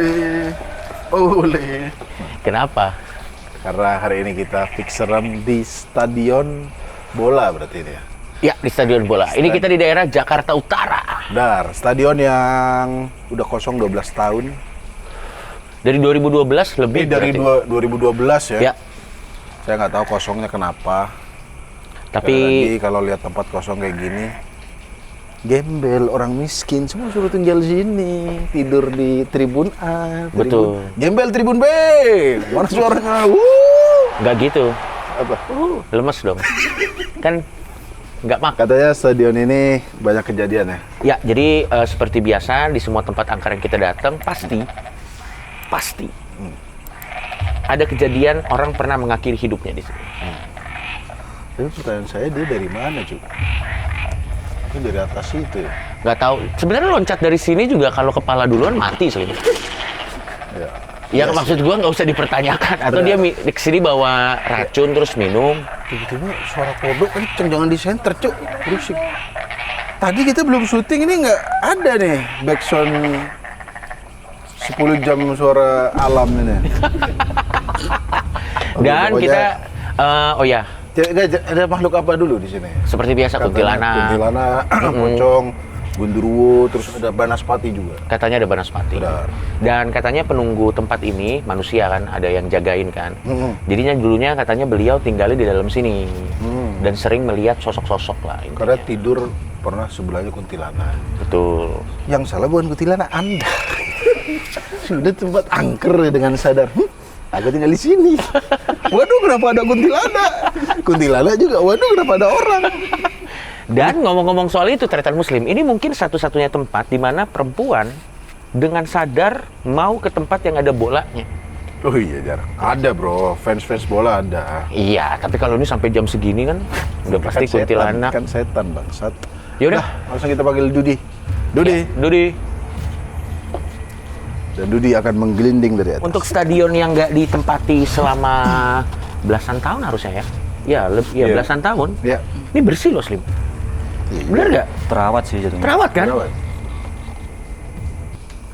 Boleh. Boleh. Kenapa? Karena hari ini kita fixeran di stadion bola berarti ini ya. Ya, di stadion bola. Ini kita di daerah Jakarta Utara. Benar, stadion yang udah kosong 12 tahun. Dari 2012 lebih Dari berarti. 2012 ya. Ya, Saya nggak tahu kosongnya kenapa. tapi Sekali lagi kalau lihat tempat kosong kayak gini, gembel orang miskin semua suruh tinggal sini, tidur di tribun A. Betul. Gembel tribun B. Mana suaranya? nggak gitu. Apa? Lemes dong. Kan nggak makan. Katanya stadion ini banyak kejadian ya. Ya, jadi seperti biasa di semua tempat angker yang kita datang pasti ada kejadian orang pernah mengakhiri hidupnya di sini. Tapi pertanyaan saya, dia dari mana, cuy? Mungkin dari atas itu ya? Nggak tahu. Sebenarnya loncat dari sini juga kalau kepala duluan mati Slim. Ya. Ya maksud gua nggak usah dipertanyakan. Atau dia kesini bawa racun terus minum. Tiba-tiba suara kodok kenceng, jangan di center, cuk. Rusik. Tadi kita belum syuting, ini nggak ada nih backsound 10 jam suara alam ini. Dan pokoknya- kita, oh ya, Ada makhluk apa dulu di sini? seperti biasa kuntilanak. Kuntilanak, pocong, gundurwo, terus ada banaspati juga. Katanya ada banaspati. Benar. Dan katanya penunggu tempat ini manusia kan, ada yang jagain kan. Mm-mm. Jadinya dulunya katanya beliau tinggalnya di dalam sini. Dan sering melihat sosok-sosok lah intinya. Karena tidur pernah sebelahnya kuntilanak. Betul. Yang salah bukan kuntilanak, Anda. Sudah tempat angker dengan sadar. Aku tinggal di sini. Waduh, kenapa ada kuntilanak? Kuntilanak juga. Waduh, kenapa ada orang? Dan ngomong-ngomong soal itu, Tretan Muslim, ini mungkin satu-satunya tempat di mana perempuan dengan sadar mau ke tempat yang ada bolanya. Oh iya, jarang. Ada, bro. Fans-fans bola ada. Iya, tapi kalau ini sampai jam segini kan udah pasti Kan setan, kuntilanak. Kan setan, bangsat. Yaudah, Langsung kita panggil Dudi. Dudi. Dudi. Dan Dudi akan menggelinding dari atas. Untuk stadion yang nggak ditempati selama belasan tahun harusnya ya? Ya, Iya. belasan tahun. Ya. Ini bersih loh, Slim. Iya. Bener nggak? Terawat sih jadinya. Terawat kan? Terawat.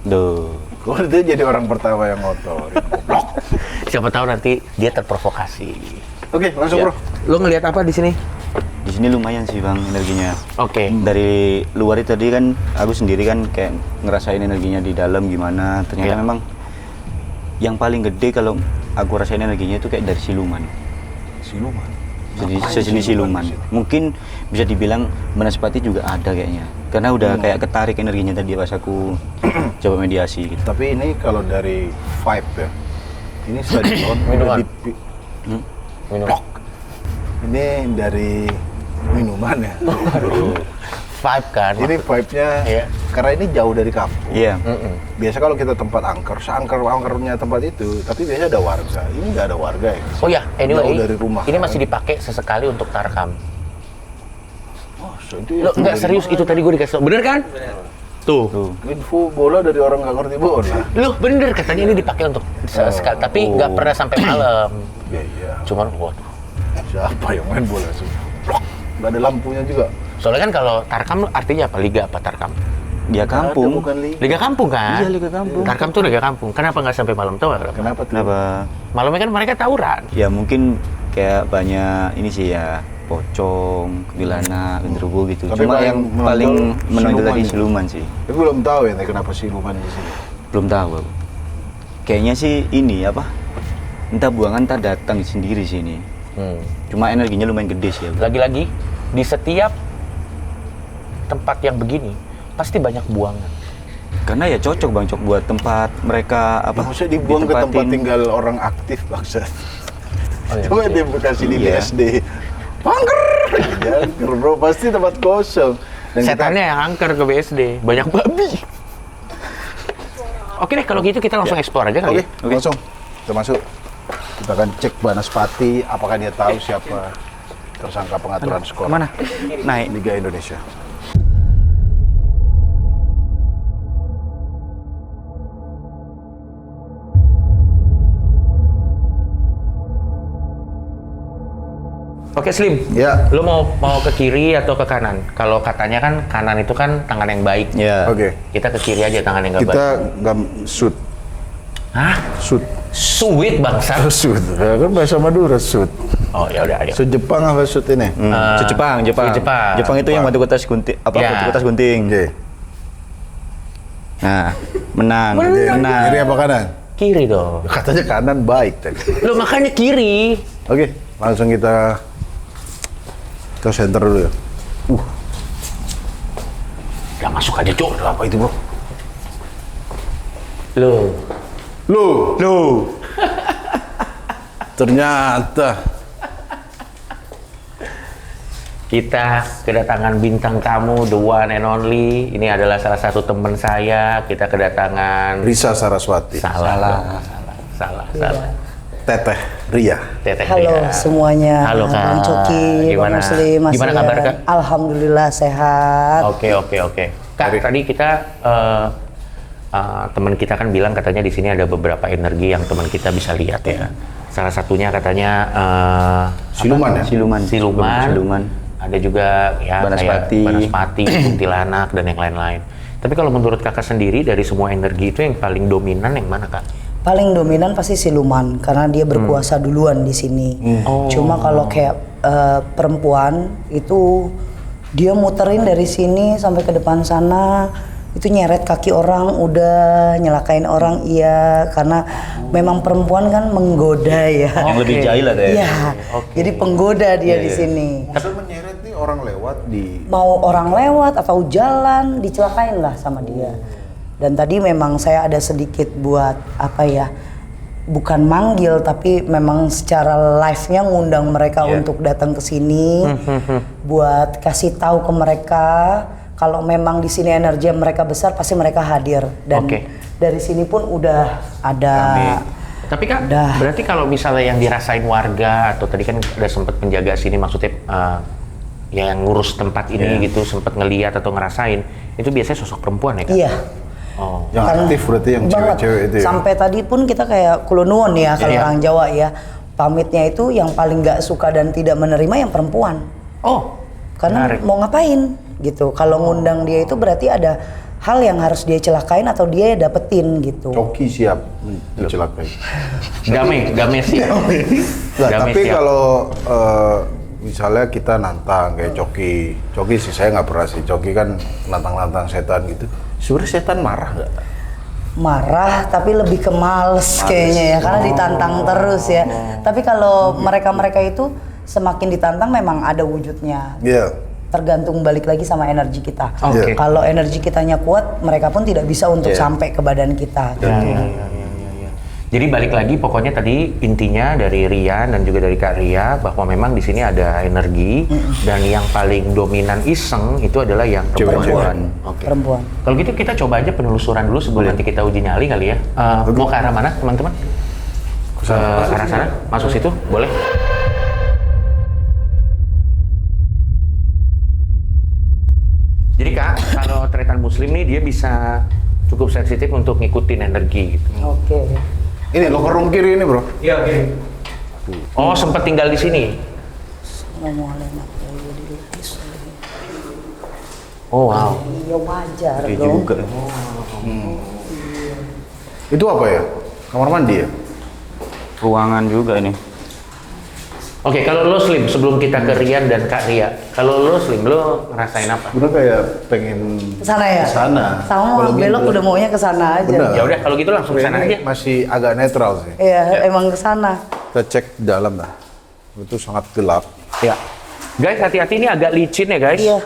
Duh. Kok dia jadi orang pertama yang ngotor? Goblok. Siapa tahu nanti dia terprovokasi. Oke, langsung, Ya. bro. Lo ngelihat apa di sini? Di sini lumayan sih bang energinya. Oke. Dari luar itu tadi kan aku sendiri kan kayak ngerasain energinya di dalam gimana. Ternyata Iya. memang yang paling gede kalau aku rasain energinya itu kayak dari siluman. Siluman. Jadi Ngapain sejenis siluman. di situ? Mungkin bisa dibilang banaspati juga ada kayaknya. Karena udah kayak ketarik energinya tadi pas aku coba mediasi gitu. Tapi ini kalau dari vibe ya, ini stadion Minuman. Minum. Ini dari minuman ya. Vibe kan? Ini vibe-nya, Iya. karena ini jauh dari kampung. Iya. Biasa kalau kita tempat angker, seangker-angkernya tempat itu, tapi biasanya ada warga. Ini nggak ada warga ya. Oh ya, anyway, Jauh dari rumah, ini kan? masih dipakai sesekali untuk tarkam. Oh, so itu Lo nggak serius itu tadi gue dikasih tau, bener kan? Tuh. Tuh. info bola dari orang nggak ngerti bola. Lo bener katanya ini dipakai untuk sesekali, tapi nggak pernah sampai malam. Iya. Cuman waduh. Siapa yang main bola sih? Blok. Nggak ada lampunya juga. Soalnya kan kalau tarkam artinya apa? Liga apa tarkam? Dia Ada, kampung. bukan liga. Liga kampung kan? Iya, liga kampung. Tarkam tuh liga kampung. Kenapa nggak sampai malam? Tahu nggak kenapa? Kenapa tuh? Kenapa? Malamnya kan mereka tawuran. Ya mungkin kayak banyak ini sih ya, pocong, kuntilanak, genderuwo gitu. Tapi Cuma paling yang menonjol paling menonjol siluman tadi ya? siluman sih. Tapi belum tahu ya kenapa siluman di sini. Belum tahu aku. Kayaknya sih ini apa? Entah buangan entah datang sendiri sini. Cuma energinya lumayan gede sih ya. Lagi-lagi di setiap tempat yang begini pasti banyak buangan. Karena ya cocok bang, cocok buat tempat mereka apa? Maksudnya dibuang ke tempat ditempatin. tinggal orang aktif bangsa. Oh, iya. Coba dia kasih di Iya. BSD. Angker! Angker bro, pasti tempat kosong. Dan Setannya yang angker ke BSD, banyak babi. Oke deh, kalau gitu kita langsung explore aja kali. Oke, langsung kita masuk. Kita akan cek Banaspati, apakah dia tahu siapa tersangka pengaturan skor Kemana? Naik. Liga Indonesia. Oke Slim, Ya. lo mau ke kiri atau ke kanan? Kalau katanya kan kanan itu kan tangan yang baik. Ya. Oke. Kita ke kiri aja tangan yang nggak baik. Kita nggak shoot. Hah? Sud. Sweet bangsa. Sud. Kan bahasa Madura sud. Oh ya udah, ayo. Sud Jepang apa sud ini? Jepang. Jepang. Itu yang batu kertas gunting. Ya. Batu kertas gunting. Oke. Nah, menang. Kiri apa kanan? Kiri dong. Katanya kanan baik tadi. Lo makanya kiri. Oke, langsung kita ke center dulu ya. Ya masuk aja, Cuk. Apa itu, Bro? Lo. Ternyata Kita kedatangan bintang tamu, the one and only. Ini adalah salah satu teman saya. Kita kedatangan... Risa Saraswati. Salah. Teteh Ria. Teteh Halo Ria. semuanya. Halo, Kak. Bang Coki, Gimana? Bang Muslim, Mas Gimana Rian. kabar, Kak? Alhamdulillah sehat. Oke. Kak, tadi kita teman kita kan bilang katanya di sini ada beberapa energi yang teman kita bisa lihat ya. Salah satunya katanya Siluman ya? Siluman. Ada juga ya Banaspati. kayak Banaspati, kuntilanak dan yang lain-lain. Tapi kalau menurut Kakak sendiri dari semua energi itu yang paling dominan yang mana, Kak? Paling dominan pasti siluman karena dia berkuasa duluan di sini. Cuma kalau kayak perempuan itu dia muterin dari sini sampai ke depan sana, itu nyeret kaki orang, udah nyelakain orang, iya, karena memang perempuan kan menggoda ya. Yang lebih jahil ada ya. Iya, jadi penggoda dia di sini. Maksudnya menyeret nih orang lewat di... Mau orang lewat atau jalan dicelakain lah sama dia. Dan tadi memang saya ada sedikit buat apa ya, bukan manggil tapi memang secara live-nya ngundang mereka untuk datang ke sini buat kasih tahu ke mereka kalau memang di sini energi mereka besar pasti mereka hadir, dan dari sini pun udah ada. Tapi Kak, berarti kalau misalnya yang dirasain warga atau tadi kan ada sempat penjaga sini, maksudnya yang ngurus tempat ini gitu, sempat ngeliat atau ngerasain, itu biasanya sosok perempuan ya Kak? Iya. Yang aktif berarti yang cewek-cewek itu ya? Sampai tadi pun kita kayak kulonuon ya kalau orang Jawa ya, pamitnya itu yang paling nggak suka dan tidak menerima yang perempuan. Karena menarik. mau ngapain gitu. Kalau ngundang dia itu berarti ada hal yang harus dia celakain atau dia dapetin gitu. Coki siap dicelakai. Damai sih. Nah, tapi kalau misalnya kita nantang kayak Coki sih saya nggak pernah sih. Coki kan nantang-nantang setan gitu. Sebenarnya setan marah nggak? Marah tapi lebih ke males kayaknya ya, karena ditantang terus ya. Tapi kalau mereka-mereka itu semakin ditantang memang ada wujudnya. Tergantung balik lagi sama energi kita. Kalau energi kitanya kuat, mereka pun tidak bisa untuk sampai ke badan kita. Jadi balik lagi pokoknya tadi intinya dari Rian dan juga dari Kak Ria bahwa memang di sini ada energi dan yang paling dominan iseng itu adalah yang perempuan. Perempuan. Kalau gitu kita coba aja penelusuran dulu sebelum nanti kita uji nyali kali ya. Mau ke arah mana teman-teman? Ke arah sana? Masuk situ? Boleh? Jadi Kak, kalau tretan muslim nih dia bisa cukup sensitif untuk ngikutin energi gitu. Ini loker room kiri ini bro? Iya, kiri. Oh, sempat tinggal di sini? Oh wow. Iya wajar Iya dong. juga. Itu apa ya? Kamar mandi ya? Ruangan juga ini. Oke, kalau lo Slim, sebelum kita ke Rian dan Kak Ria, kalau lo Slim, lo ngerasain apa? Udah kayak pengen Kesana ya? kesana. Sama Kalau belok gitu. udah maunya kesana aja. Bener. Ya udah, kalau gitu langsung ke sana aja. Masih agak netral sih. Iya, emang kesana. Kita cek dalam lah. Itu sangat gelap. Ya. Guys, hati-hati ini agak licin ya guys. Iya.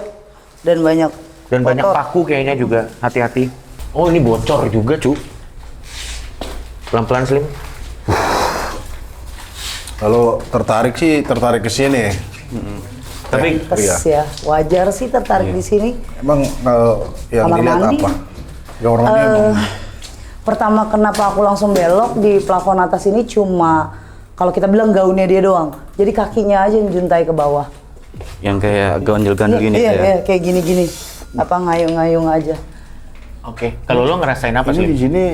Dan banyak kotor. Paku kayaknya juga. Hati-hati. Oh, ini bocor juga, cu. Pelan-pelan Slim. Kalau tertarik sih tertarik ke sini. Tapi Terus ya, wajar sih tertarik di sini. Emang yang Kamar dilihat mandi? apa? Kamar mandi emang Pertama kenapa aku langsung belok di plafon atas ini cuma kalau kita bilang gaunnya dia doang. Jadi kakinya aja yang juntai ke bawah. Yang kayak ganjel-ganjel gini Iya, ya. iya, kayak gini-gini. Apa ngayung-ngayung aja. Oke. Kalau lo ngerasain apa ini di Slim? sini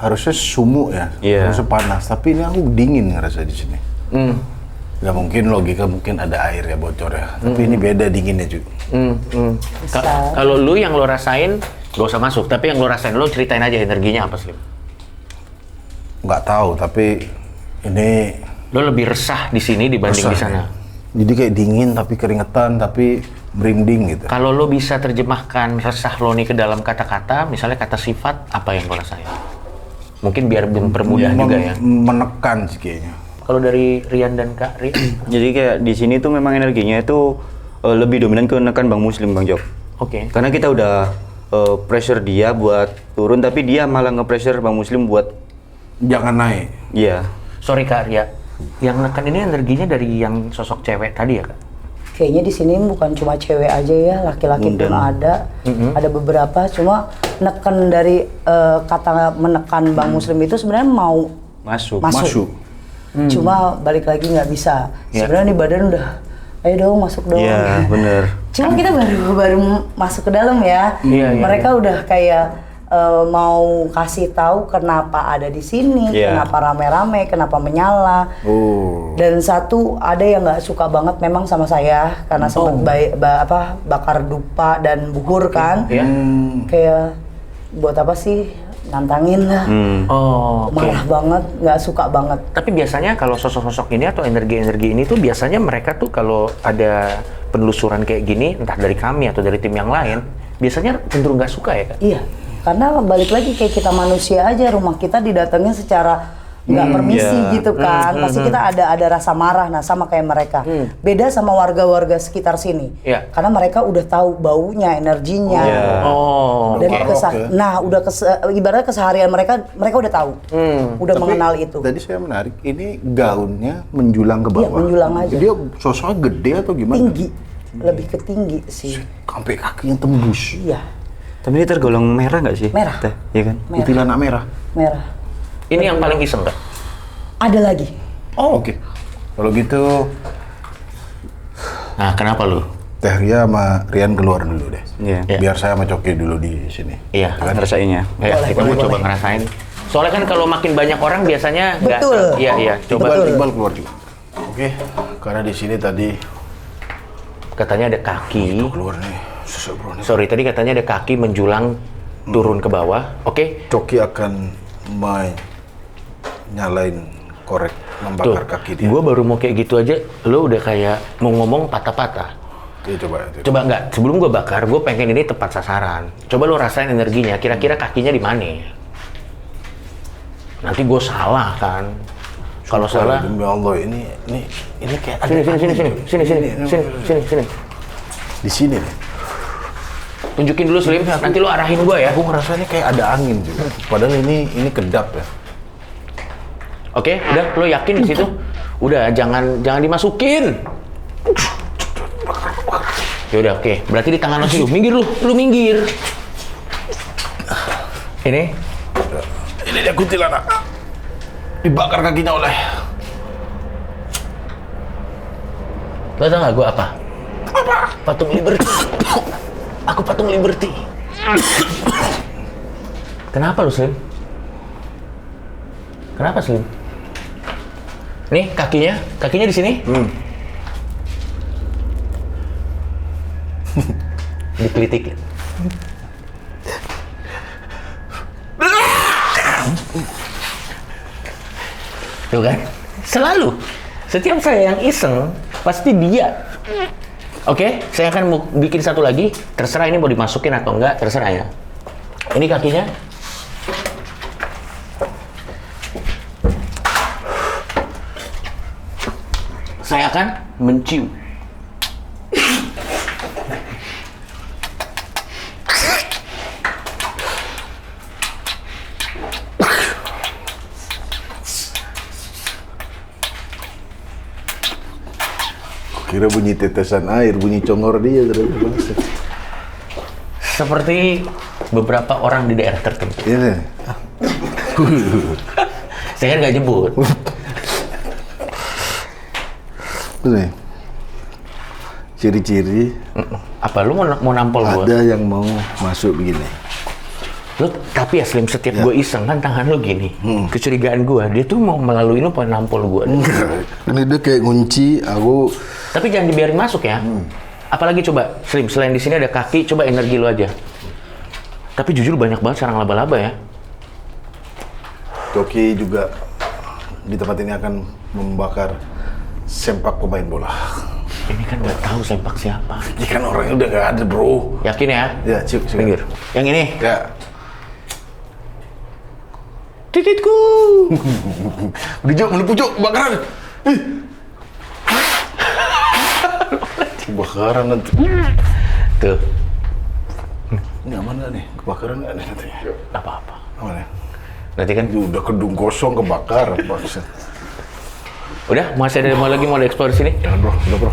harusnya sumuk ya, Iya. harusnya panas. Tapi ini aku dingin ngerasa di sini. Gak mungkin logika mungkin ada air ya bocor ya. Tapi ini beda dinginnya juga. Kalau lo yang lo rasain, gak usah masuk. Tapi yang lo rasain, lo ceritain aja energinya apa Slim? nggak tahu, tapi ini Lo lebih resah di sini dibanding resah di sana. ya. Jadi kayak dingin tapi keringetan tapi merinding gitu. Kalau lo bisa terjemahkan resah lo nih ke dalam kata-kata, misalnya kata sifat, apa yang lo rasain? Mungkin biar mempermudah juga ya. Menekan sih kayaknya. Kalau dari Rian dan Kak Ria, Jadi kayak di sini tuh memang energinya itu lebih dominan ke nekan Bang Muslim, Bang Jok. oke. Karena kita udah pressure dia buat turun, tapi dia malah nge-pressure Bang Muslim buat Jangan naik. iya. Sorry Kak Ria, yang nekan ini energinya dari yang sosok cewek tadi ya Kak? Kayaknya di sini bukan cuma cewek aja ya, laki-laki pun ada. Ada beberapa, cuma neken dari kata menekan Bang Muslim itu sebenarnya mau Masuk. Cuma balik lagi nggak bisa. Sebenarnya nih badan udah, ayo dong masuk dong. Iya, bener. Cuma kita baru masuk ke dalam ya. Iya, Mereka udah kayak mau kasih tahu kenapa ada di sini, Iya. kenapa rame-rame, kenapa menyala. Oh. Dan satu ada yang nggak suka banget memang sama saya karena sempat bakar dupa dan buhur kan. Iya. Kayak buat apa sih nantangin lah. Oh, oke. Marah banget, nggak suka banget. Tapi biasanya kalau sosok-sosok ini atau energi-energi ini tuh biasanya mereka tuh kalau ada penelusuran kayak gini, entah dari kami atau dari tim yang lain, biasanya cenderung nggak suka ya Kak? Iya, karena balik lagi kayak kita manusia aja, rumah kita didatengin secara nggak permisi iya. gitu kan. Pasti kita ada rasa marah, nah sama kayak mereka. Beda sama warga-warga sekitar sini. Iya. Karena mereka udah tahu baunya, energinya. Iya. Oh, Dan Udah kerok ya. nah udah ibaratnya keseharian mereka udah tahu. Udah Tapi mengenal itu. Tadi saya menarik, ini gaunnya menjulang ke Iya, bawah. menjulang aja. Dia sosoknya gede atau gimana? Tinggi, lebih ke tinggi sih. Sampai kakinya tembus. Iya, Tapi ini tergolong merah nggak sih? Merah. Teh, iya kan? merah. Kuntilanak merah. Merah. ini yang paling iseng Kak? Ada lagi. Oh, oke. Kalau gitu Nah, kenapa lu? Teh Ria sama Rian keluar dulu deh. Iya. Iya. Biar saya sama Coki dulu di sini. Iya. Kan rasainnya. Ya, Boleh, kita mau boleh, coba boleh. ngerasain. Soalnya kan kalau makin banyak orang biasanya nggak. Betul. Iya, coba. Iqbal keluar juga. Oke, karena di sini tadi Katanya ada kaki. keluar nih. Susah bro nih. Sorry, tadi katanya ada kaki menjulang turun ke bawah. Oke. Coki akan nyalain korek Tuh, membakar kaki dia. gue baru mau kayak gitu aja, lo udah kayak mau ngomong patah-patah. Iya, coba. Coba nggak, sebelum gue bakar, gue pengen ini tepat sasaran. Coba lo rasain energinya, kira-kira kakinya di mana? Nanti gue salah kan? Kalau salah, Demi Allah, ini kayak ada sini. di sini nih. Tunjukin dulu Slim, nanti lo arahin gue ya. Aku ngerasanya kayak ada angin juga. Padahal ini kedap ya. Oke, udah lo yakin di situ? Udah, jangan dimasukin. Yaudah, oke. Berarti di tangan lo sih, minggir lu minggir. Ini Ini dia kuntilanak. Dibakar kakinya oleh. lo tau gak gue apa? Patung Liberty. Aku patung Liberty. Kenapa lu Slim? Kenapa Slim? Nih kakinya di sini. Dikelitik. Tuh kan? Selalu. Setiap saya yang iseng, pasti dia. Oke, saya akan mau bikin satu lagi. Terserah ini mau dimasukin atau enggak, terserah ya. Ini kakinya. Saya akan mencium. Kira bunyi tetesan air, bunyi congor dia ternyata bangsa. Seperti beberapa orang di daerah tertentu. Ini. Saya kan nggak jemput. Nih. Ciri-ciri Apa lu mau nampol gua? ada yang mau masuk begini. Lu tapi ya Slim, setiap gue iseng kan tangan lu gini. Kecurigaan gua, dia tuh mau melalui lu pengen nampol gua. Ini dia kayak ngunci, aku Tapi jangan dibiarin masuk ya. Apalagi coba Slim, selain di sini ada kaki, coba energi lu aja. Tapi jujur banyak banget sarang laba-laba ya. Coki juga di tempat ini akan membakar sempak pemain bola. Ini kan nggak tahu sempak siapa. Ya kan orangnya udah nggak ada, bro. Yakin ya? Ya, cuk. Pinggir. Yang ini. Ya. Tititku. Udah Cuk, melipu Cuk, kebakaran. Kebakaran nanti. Tuh. Ini aman nggak nih? Kebakaran nggak nih nanti? Nggak apa-apa. Aman ya? Nanti kan Udah gedung kosong kebakar, bangsa. udah masih ada lagi mau eksplor sini. Jangan bro, udah bro.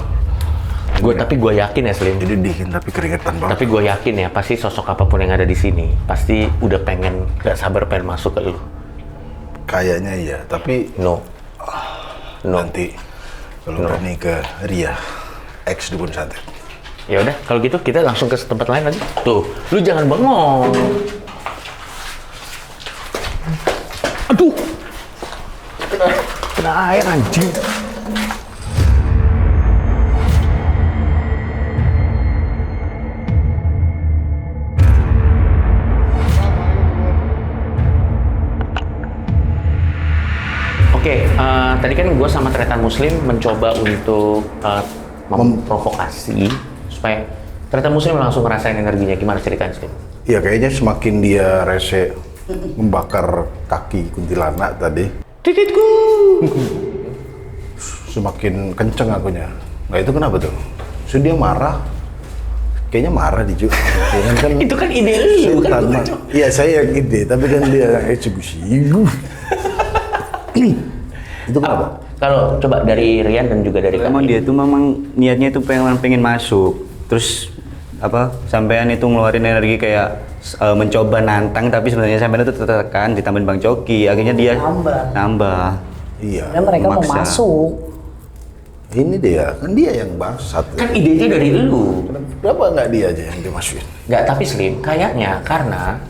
Tapi gue yakin ya Slim. Jadi dingin tapi keringetan banget. Tapi gue yakin ya pasti sosok apapun yang ada di sini pasti udah pengen gak sabar pengen masuk ke lu. Kayaknya iya, tapi No. nanti kalau berani ke Ria, ex dukun santet. Ya udah kalau gitu kita langsung ke tempat lain aja. Tuh, lu jangan bengong. Aduh. Kena air anjing. Oke, tadi kan gue sama Tretan Muslim mencoba untuk memprovokasi supaya Tretan Muslim langsung ngerasain energinya. Gimana ceritanya, Slim? Iya kayaknya semakin dia rese membakar kaki kuntilanak tadi, Tititku! semakin kenceng akunya. Nah itu kenapa tuh? So dia marah. Kayaknya marah di Cuk. Ya kan Itu kan ide lu, kan? Iya saya yang ide, tapi kan dia eksekusi. Itu kenapa? Kalau coba dari Rian dan juga dari Emang Kak dia tuh memang niatnya tuh pengen masuk, terus apa sampean itu ngeluarin energi kayak mencoba nantang, tapi sebenarnya sampean itu tertekan ditambahin Bang Coki, akhirnya dia nambah. Iya. Dan mereka mau Memaksa. masuk. Ini dia, kan dia yang bangsat. kan idenya dari lu. Kenapa nggak dia aja yang dimasukin? Nggak, tapi Slim, kayaknya karena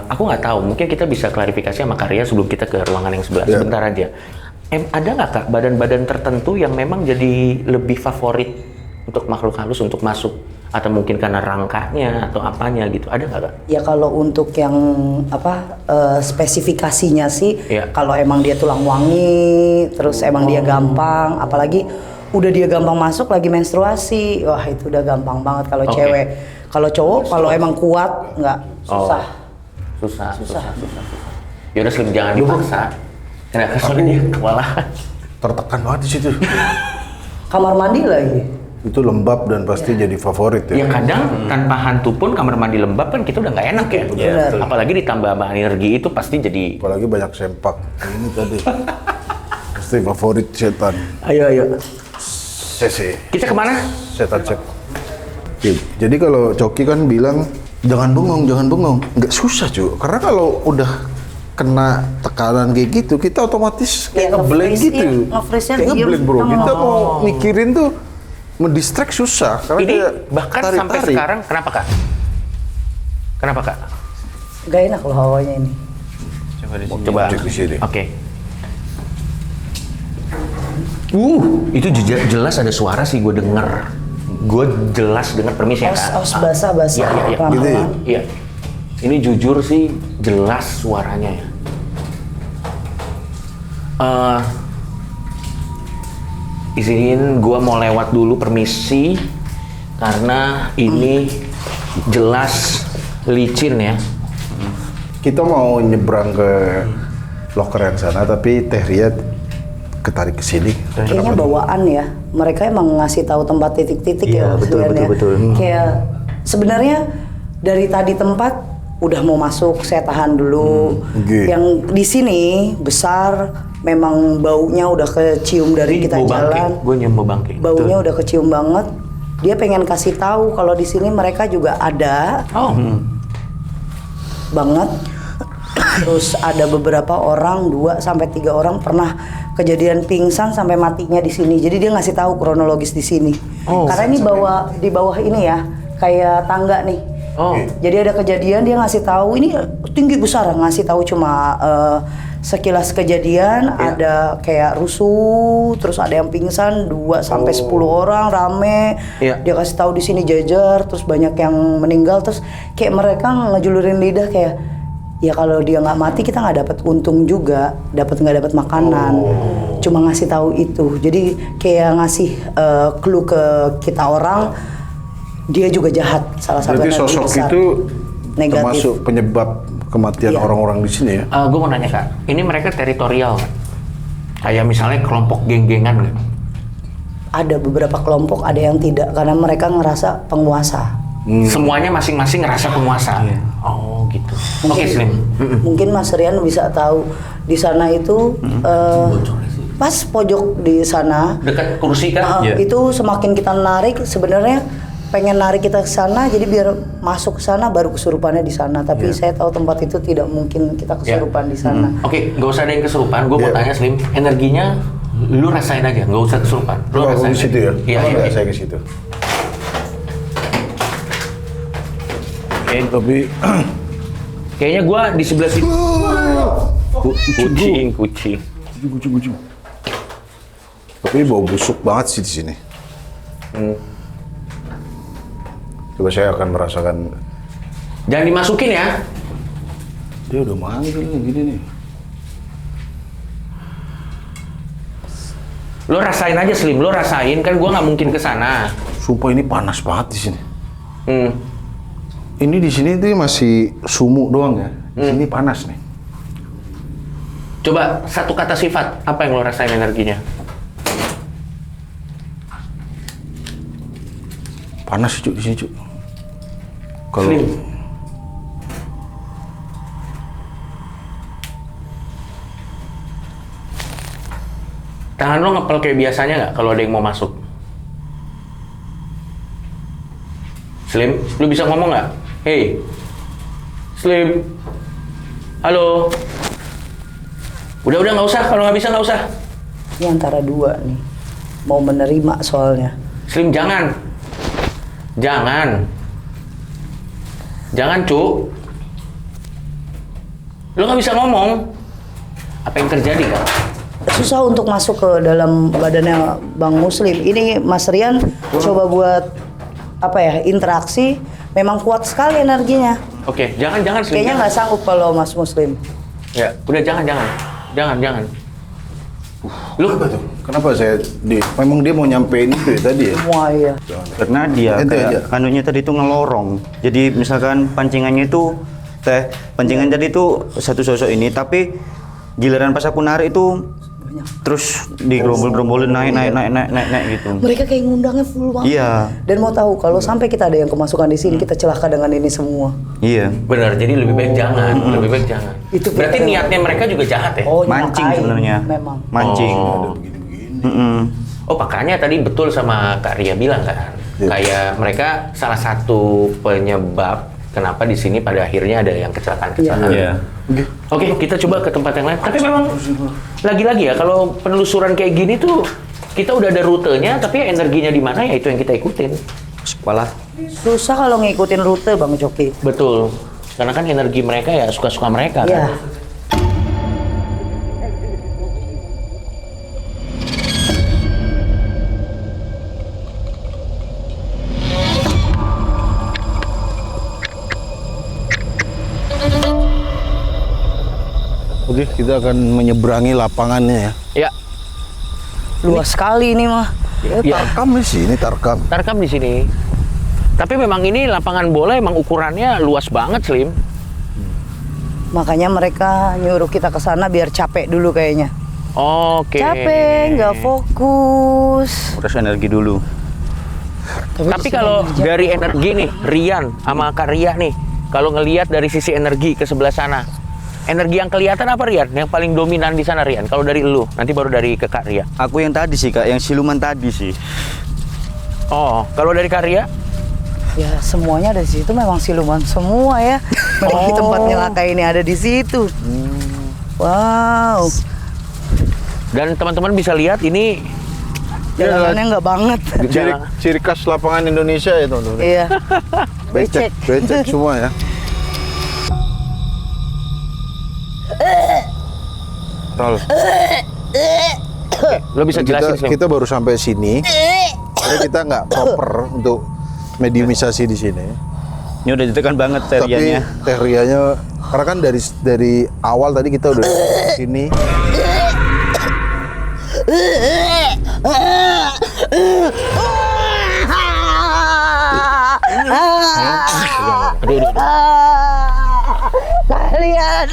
aku nggak tahu, mungkin kita bisa klarifikasi sama Karya sebelum kita ke ruangan yang sebelah. Ya. Sebentar aja. Ada nggak Kak badan-badan tertentu yang memang jadi lebih favorit untuk makhluk halus untuk masuk? Atau mungkin karena rangkanya atau apanya gitu, ada nggak Kak? Ya kalau untuk yang apa spesifikasinya sih, Iya. kalau emang dia tulang wangi, terus emang dia gampang, apalagi udah dia gampang masuk lagi menstruasi, wah itu udah gampang banget kalau Oke. cewek. Kalau cowok kalau emang kuat nggak susah. Susah. Yaudah Slim, jangan dipaksa. Kenapa? Soalnya dia kewalahan. Tertekan banget di situ. Kamar mandi lagi. Itu lembab dan pasti jadi favorit Ya ya. kadang tanpa hantu pun kamar mandi lembab kan kita udah nggak enak ya. Benar. Apalagi ditambah sama energi itu pasti jadi. Apalagi banyak sempak. Ini tadi. Pasti favorit setan. Ayo. Sese. Kita kemana? Setan cek. Jadi kalau Coki kan bilang jangan bengong. Nggak susah cuy. Karena kalau udah kena tekanan kayak gitu, kita otomatis kayak Ya, ngeblank nge-freeze, gitu. iya. Nge-freeze-nya Kayak diem. ngeblank bro. Kita Kita nggak mau mikirin tuh mendistract susah. Karena Ini kayak bahkan sampai tarik-tarik. sekarang kenapa Kak? Kenapa Kak? Gak enak loh hawanya ini. Coba di sini. Coba. Cek di sini. Oke. Itu jelas ada suara sih gue denger. Gue jelas denger, permisi ya Kak. Aus basah-basah. Iya. pelan-pelan. Gitu ya? Iya. Ini jujur sih jelas suaranya ya. Izinin gue mau lewat dulu, permisi, karena ini jelas licin ya. Kita mau nyebrang ke loker yang sana, tapi Teh Ria ketarik ke sini. Kayaknya bawaan ya. Mereka emang ngasih tahu tempat titik-titik Iya, ya. betul, Rian, ya. betul. Kayak sebenarnya dari tadi tempat udah mau masuk, saya tahan dulu. Oke. Yang di sini besar, memang baunya udah kecium dari kita jalan. Gue nyium bau bangke. Baunya udah kecium banget. Dia pengen kasih tahu kalau di sini mereka juga ada Oh. banget. Terus ada beberapa orang, 2 sampai 3 orang pernah kejadian pingsan sampai matinya di sini. Jadi dia ngasih tahu kronologis di sini. Oh. Karena ini di bawah ini ya, kayak tangga nih. Oh. Jadi ada kejadian dia ngasih tahu, ini tinggi besar, ngasih tahu cuma sekilas kejadian, ada kayak rusuh, terus ada yang pingsan 2 sampai 10 orang rame. Iya. Dia kasih tahu di sini jajar, terus banyak yang meninggal, terus kayak mereka ngejulurin lidah kayak Ya kalau dia nggak mati kita nggak dapat untung juga, nggak dapat makanan. Cuma ngasih tahu itu. Jadi kayak ngasih clue ke kita orang, dia juga jahat. Salah satu Berarti energi sosok besar. itu Negatif. termasuk penyebab kematian Iya. orang-orang di sini ya? Gue mau nanya Kak, ini mereka teritorial nggak? Kayak misalnya kelompok geng-gengan nggak? Ada beberapa kelompok, ada yang tidak karena mereka ngerasa penguasa. Semuanya masing-masing ngerasa penguasa. Oh gitu. Oke Slim. Mungkin Mas Rian bisa tahu di sana itu pas pojok di sana Dekat kursi kan? Iya. itu semakin kita narik sebenarnya pengen narik kita ke sana jadi biar masuk ke sana baru kesurupannya di sana. Tapi saya tahu tempat itu tidak mungkin kita kesurupan di sana. Oke, nggak usah ada yang kesurupan. Gue mau tanya Slim, energinya lu rasain aja, nggak usah kesurupan. Lu Lu rasain di situ aja. ya? Iya, iya. Enggak, saya ke situ. Tapi Kayaknya gue di sebelah situ. Kucing. kucing. Tapi bau busuk banget sih di sini. Coba saya akan merasakan. Jangan dimasukin ya. Dia udah manggil nih, gini nih. Lo rasain aja Slim, lo rasain kan gue nggak mungkin ke sana. Sumpah ini panas banget di sini. Hmm. Ini di sini tuh masih sumuk doang ya. Di sini panas nih. Coba satu kata sifat, apa yang lo rasain energinya? Panas Cuk di sini Cuk. Kalau Slim. Tangan lo ngepel kayak biasanya nggak kalau ada yang mau masuk? Slim, lu bisa ngomong nggak? Hey, Slim, halo. Udah nggak usah. Kalau nggak bisa nggak usah. Ini antara dua nih mau menerima soalnya. Slim jangan, Cuk. Lu nggak bisa ngomong. Apa yang terjadi Kak? Susah untuk masuk ke dalam badannya Bang Muslim. Ini Mas Rian coba buat apa ya interaksi, memang kuat sekali energinya. Oke, jangan Slim. Kayaknya nggak sanggup kalau Mas Muslim. Ya, udah jangan. Lu apa tuh? Kenapa saya memang dia mau nyampein itu ya tadi ya? Wah iya. Karena dia Ente aja. kayak anunya tadi itu ngelorong. Jadi misalkan pancingannya itu pancingan tadi itu satu sosok ini, tapi giliran pas aku narik itu terus digerombol-gerombolin naik gitu. Mereka kayak ngundangnya full banget. Iya. Dan mau tahu kalau sampai kita ada yang kemasukan di sini, kita celaka dengan ini semua. Iya. benar, jadi lebih baik jangan, Itu Berarti betul. niatnya mereka juga jahat ya? Oh, Mancing nyakain. sebenarnya. Memang. Mancing. Oh. Oh, makanya tadi betul sama Kak Ria bilang kan, Iya. kayak mereka salah satu penyebab kenapa di sini pada akhirnya ada yang kecelakaan. Iya. Oke, kita coba ke tempat yang lain. Tapi memang lagi-lagi ya, kalau penelusuran kayak gini tuh kita udah ada rutenya, tapi ya energinya di mana ya itu yang kita ikutin. Sekolah. Susah kalau ngikutin rute Bang Coki. Betul. Karena kan energi mereka ya suka-suka mereka Iya. kan. Oke, kita akan menyeberangi lapangannya ya. Ya, Luas sekali ini mah. ya. Tarkam di sini, Tarkam. Tarkam di sini. Tapi memang ini lapangan bola emang ukurannya luas banget, Slim. Makanya mereka nyuruh kita ke sana biar capek dulu kayaknya. Oke. Capek, nggak fokus. Uras energi dulu. Tapi kalau dari energi nih, Rian sama Kak Ria nih, kalau ngelihat dari sisi energi ke sebelah sana, energi yang kelihatan apa Rian? Yang paling dominan di sana Rian? Kalau dari lu, nanti baru dari ke Kak Ria. Aku yang tadi sih Kak, yang siluman tadi sih. Oh, kalau dari Kak Ria? Ya semuanya ada di situ memang siluman semua ya. Memang tempat nyelaka ini ada di situ. Wow. Dan teman-teman bisa lihat ini Jalanannya nggak banget. Ciri khas lapangan Indonesia ya teman-teman. Iya. Becek semua ya. Tol. lo bisa jelasin Slim. Kita baru sampai sini. Jadi kita nggak proper untuk mediumisasi di sini. Ini udah ditekan banget Tapi teriannya. Teh Rianya Karena kan dari awal tadi kita udah di sini. Kalian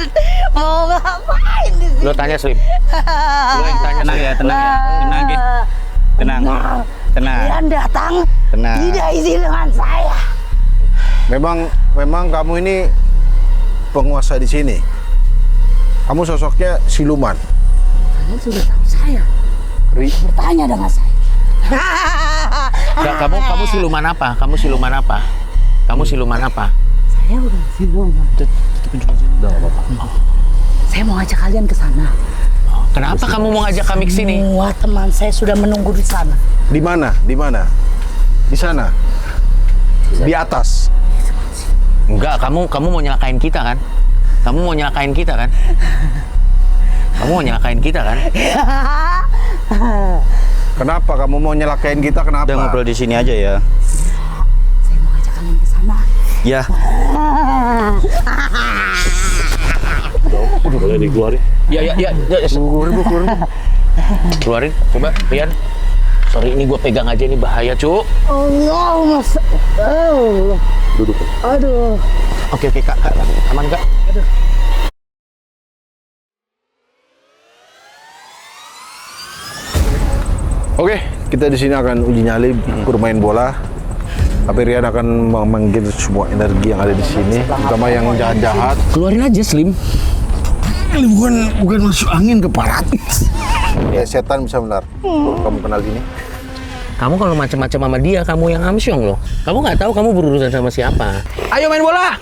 mau ngapain di sini? Lo tanya Slim. Lo yang tanya Tenang ya, tenang ya. Tenang, Ki. Tenang. Tenang. Kalian datang Tenang. tidak izin dengan saya. Memang kamu ini penguasa di sini. Kamu sosoknya siluman. Kalian sudah tahu saya. Bertanya dengan saya. Nggak, kamu siluman apa? Kamu siluman apa? Kamu siluman apa? Saya udah siluman. Saya mau ajak kalian ke sana. Kenapa kamu mau ngajak kami ke sini? Semua teman saya sudah menunggu di sana. Di mana? Di mana? Di sana. Di atas. Enggak, kamu mau nyelakain kita kan? Kamu mau nyelakain kita kan? Kamu mau nyelakain kita kan? Kenapa kamu mau nyelakain kita? Kenapa? Udah ngobrol di sini aja ya. Saya mau ajak kalian ke sana. Ya. Boleh dikeluarin? Ya. Keluarin, coba, Rian. Sorry, ini gue pegang aja, ini bahaya, Cuk. Allah, mas. Oh. Duduk. Aduh. Oke, Kak. Aman, Kak? Oke, kita di sini akan uji nyali bermain bola. Tapi Rian akan memanggil semua energi yang ada di sini, terutama yang jahat-jahat. Keluarin aja, Slim. Ini bukan masuk angin ke parat. Ya, setan bisa benar. Kamu kenal ini? Kamu kalau macam-macam sama dia, kamu yang amsyong loh. Kamu nggak tahu kamu berurusan sama siapa. Ayo main bola!